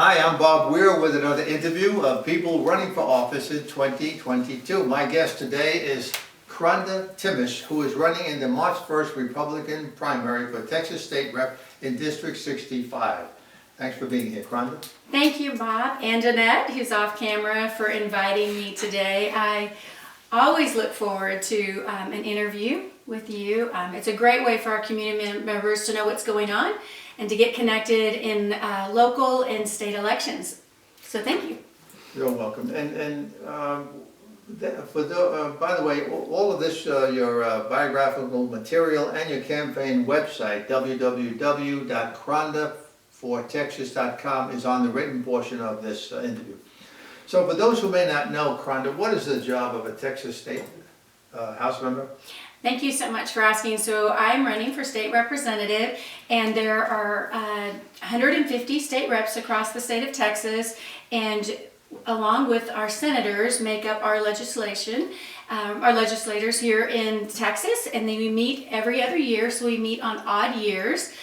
Hi, I'm Bob Weir with another interview of people running for office in 2022. My guest today is Kronda Thimesch, who is running in the March 1st Republican primary for Texas State Rep in District 65. Thanks for being here, Kronda. Thank you, Bob, and Annette, who's off camera, for inviting me today. I always look forward to an interview with you. It's a great way for our community members to know what's going on and to get connected in local and state elections. So thank you. You're welcome. By the way, all of this, your biographical material and your campaign website, www.krondafortexas.com, is on the written portion of this interview. So for those who may not know, Kronda, what is the job of a Texas State House member? Thank you so much for asking. So I'm running for state representative, and there are 150 state reps across the state of Texas, and along with our senators make up our legislation, our legislators here in Texas, and then we meet every other year, so we meet on odd years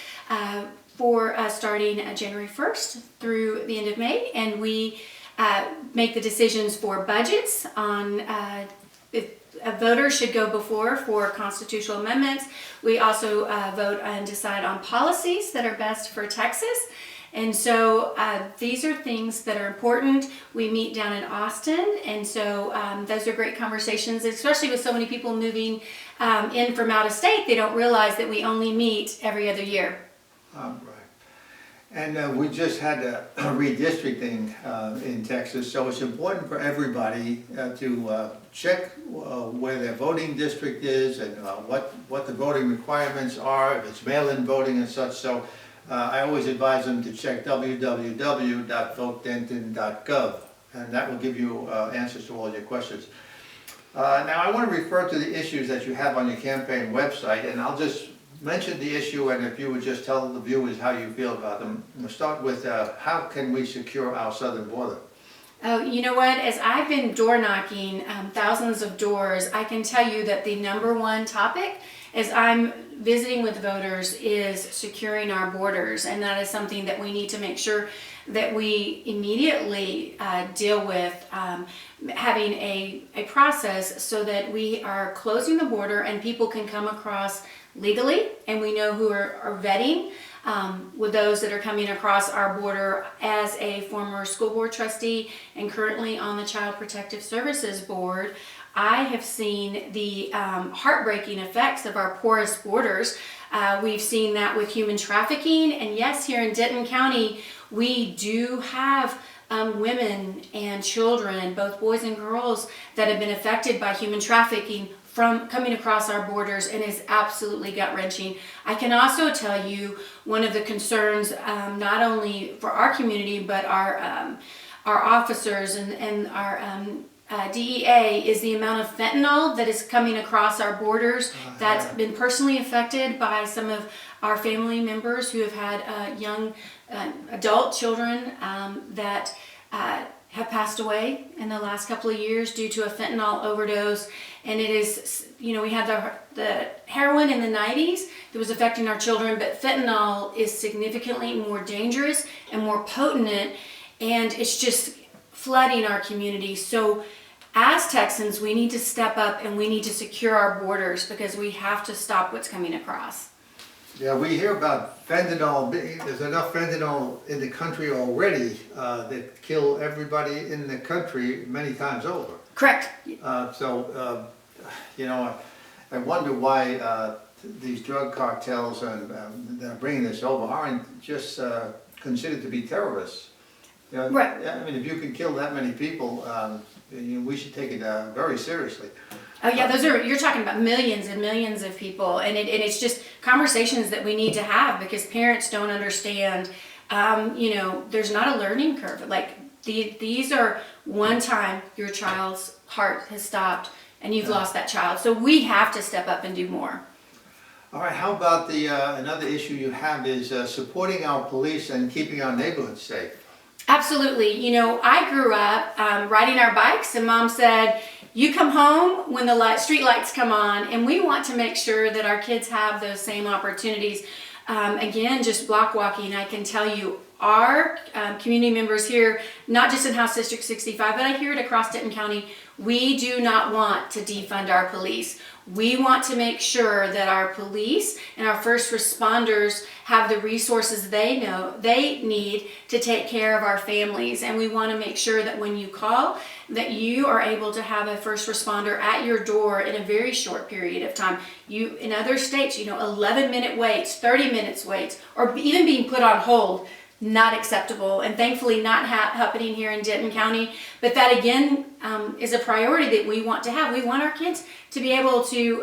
for starting January 1st through the end of May, and we make the decisions for budgets on a voter should go before for constitutional amendments. We also vote and decide on policies that are best for Texas. And so these are things that are important. We meet down in Austin, and so those are great conversations, especially with so many people moving in from out of state. They don't realize that we only meet every other year. Right. And we just had a redistricting in Texas, so it's important for everybody to check where their voting district is and what the voting requirements are, if it's mail-in voting and such. So I always advise them to check www.votedenton.gov, and that will give you answers to all your questions. Now I want to refer to the issues that you have on your campaign website, and I'll just mention the issue, and if you would just tell the viewers how you feel about them. We'll start with how can we secure our southern border? Oh, you know what? As I've been door knocking thousands of doors, I can tell you that the number one topic as I'm visiting with voters is securing our borders, and that is something that we need to make sure that we immediately deal with, having a process so that we are closing the border and people can come across legally, and we know who are vetting with those that are coming across our border. As a former school board trustee and currently on the Child Protective Services Board, I have seen the heartbreaking effects of our porous borders. We've seen that with human trafficking, and yes, here in Denton County, we do have women and children, both boys and girls, that have been affected by human trafficking from coming across our borders, and is absolutely gut-wrenching. I can also tell you one of the concerns, not only for our community, but our officers and our DEA, is the amount of fentanyl that is coming across our borders. That's been personally affected by some of our family members who have had young adult children that have passed away in the last couple of years due to a fentanyl overdose. And it is, you know, we had the heroin in the 90s that was affecting our children, but fentanyl is significantly more dangerous and more potent, and it's just flooding our community. So as Texans, we need to step up and we need to secure our borders, because we have to stop what's coming across. Yeah, we hear about fentanyl. There's enough fentanyl in the country already that kill everybody in the country many times over. Correct. You know, I wonder why these drug cartels that are bringing this over aren't just considered to be terrorists. You know, right. I mean, if you can kill that many people, we should take it very seriously. Oh yeah, you're talking about millions and millions of people, and it's just conversations that we need to have, because parents don't understand. You know, there's not a learning curve. Like these are one time your child's heart has stopped and you've lost that child. So we have to step up and do more. All right. How about another issue you have is supporting our police and keeping our neighborhoods safe? Absolutely. You know, I grew up riding our bikes, and Mom said, you come home when the street lights come on, and we want to make sure that our kids have those same opportunities. Again, just block walking, I can tell you our community members here, not just in House District 65, but I hear it across Denton County, we do not want to defund our police. We want to make sure that our police and our first responders have the resources they know they need to take care of our families. And we want to make sure that when you call, that you are able to have a first responder at your door in a very short period of time. In other states, 11-minute waits, 30 minutes waits, or even being put on hold, not acceptable, and thankfully not happening here in Denton County. But that again is a priority that we want to have. We want our kids to be able to,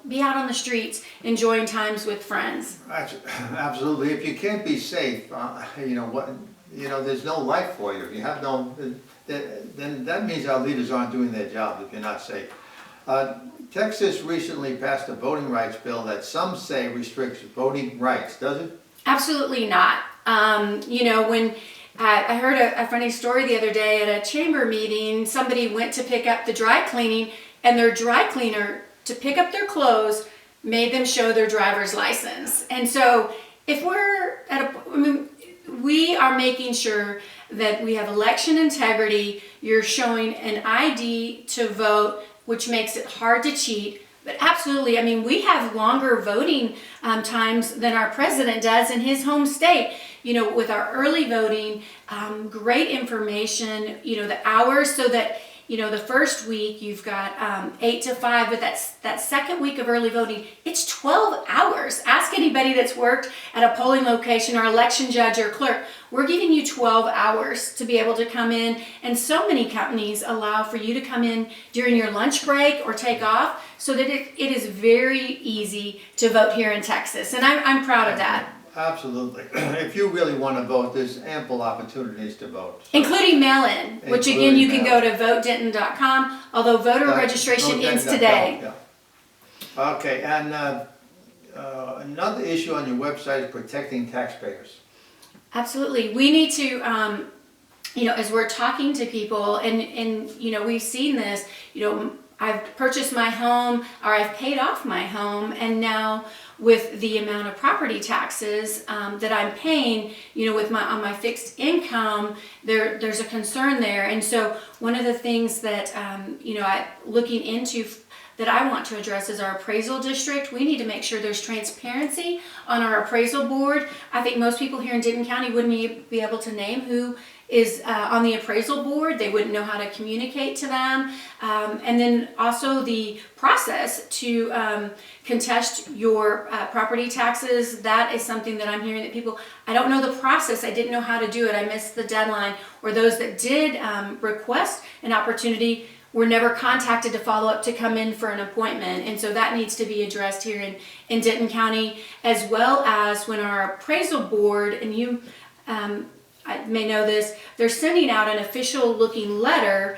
be out on the streets enjoying times with friends. Absolutely. If you can't be safe, there's no life for you. If you have no, then that means our leaders aren't doing their job if you're not safe. Texas recently passed a voting rights bill that some say restricts voting rights. Does it? Absolutely not. When I heard a funny story the other day at a chamber meeting, somebody went to pick up the dry cleaning, and their dry cleaner, to pick up their clothes, made them show their driver's license. And so if we are making sure that we have election integrity, you're showing an ID to vote, which makes it hard to cheat. But absolutely, we have longer voting times than our president does in his home state. With our early voting, great information, the hours, so that, the first week you've got 8 to 5, but that second week of early voting, it's 12 hours. Ask anybody that's worked at a polling location or election judge or clerk. We're giving you 12 hours to be able to come in, and so many companies allow for you to come in during your lunch break or take off, so that it is very easy to vote here in Texas, and I'm proud of that. Absolutely. If you really want to vote, there's ample opportunities to vote. So. Including mail-in, which again you can go to votedenton.com, although voter registration ends today. Yeah. Okay, and another issue on your website is protecting taxpayers. Absolutely. We need to, as we're talking to people, and we've seen this, I've purchased my home, or I've paid off my home, and now with the amount of property taxes that I'm paying, on my fixed income, there's a concern there. And so one of the things that looking into that I want to address is our appraisal district. We need to make sure there's transparency on our appraisal board. I think most people here in Denton County wouldn't be able to name who is on the appraisal board. They wouldn't know how to communicate to them. And then also the process to contest your property taxes. That is something that I'm hearing that people, I don't know the process. I didn't know how to do it. I missed the deadline. Or those that did request an opportunity were never contacted to follow up to come in for an appointment. And so that needs to be addressed here in Denton County, as well as when our appraisal board, and you I may know this, they're sending out an official looking letter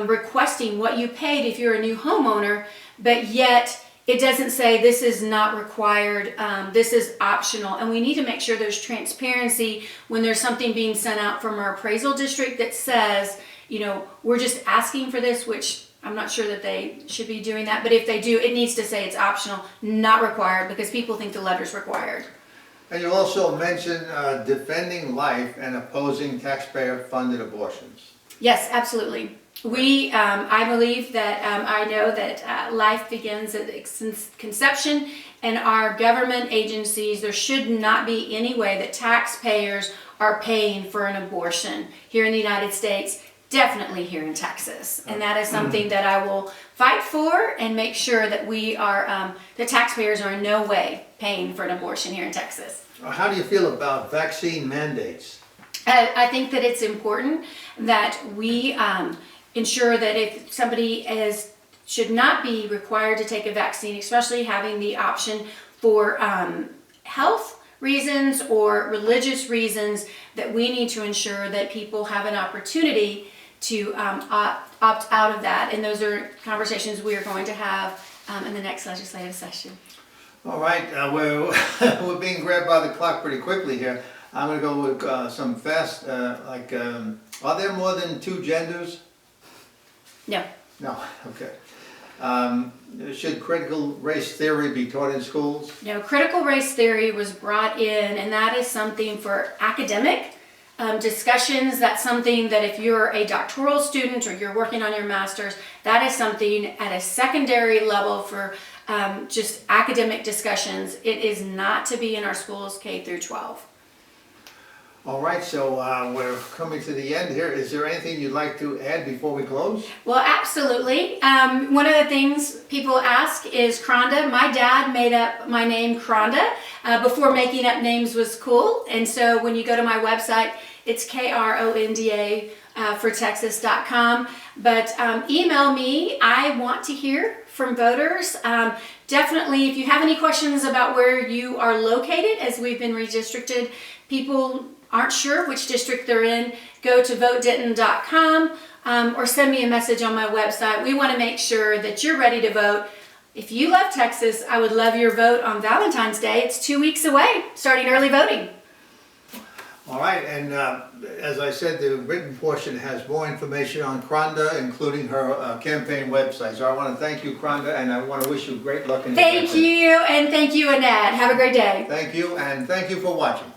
requesting what you paid if you're a new homeowner, but yet it doesn't say this is not required, this is optional. And we need to make sure there's transparency when there's something being sent out from our appraisal district that says, we're just asking for this, which I'm not sure that they should be doing that, but if they do, it needs to say it's optional, not required, because people think the letter's required. And you also mentioned defending life and opposing taxpayer-funded abortions. Yes, absolutely. I believe that, I know that life begins at conception, and our government agencies, there should not be any way that taxpayers are paying for an abortion here in the United States, definitely here in Texas. And that is something that I will fight for and make sure that we are, the taxpayers are in no way paying for an abortion here in Texas. How do you feel about vaccine mandates? I think that it's important that we ensure that if somebody should not be required to take a vaccine, especially having the option for health reasons or religious reasons, that we need to ensure that people have an opportunity to opt out of that. And those are conversations we are going to have in the next legislative session. All right, we're being grabbed by the clock pretty quickly here. I'm going to go with some fast, are there more than two genders? No. No, okay. Should critical race theory be taught in schools? You know, critical race theory was brought in, and that is something for academic discussions. That's something that if you're a doctoral student or you're working on your master's, that is something at a secondary level for just academic discussions. It is not to be in our schools K through 12. All right, so we're coming to the end here. Is there anything you'd like to add before we close? Well, absolutely. One of the things people ask is Kronda. My dad made up my name Kronda before making up names was cool. And so when you go to my website, it's Kronda for Texas.com. But email me. I want to hear from voters. Definitely, if you have any questions about where you are located, as we've been redistricted, people aren't sure which district they're in, go to votedenton.com or send me a message on my website. We want to make sure that you're ready to vote. If you love Texas, I would love your vote on Valentine's Day. It's 2 weeks away, starting early voting. All right, and as I said, the written portion has more information on Kronda, including her campaign website. So I want to thank you, Kronda, and I want to wish you great luck in the Thank campaign. you, and thank you, Annette. Have a great day. Thank you, and thank you for watching.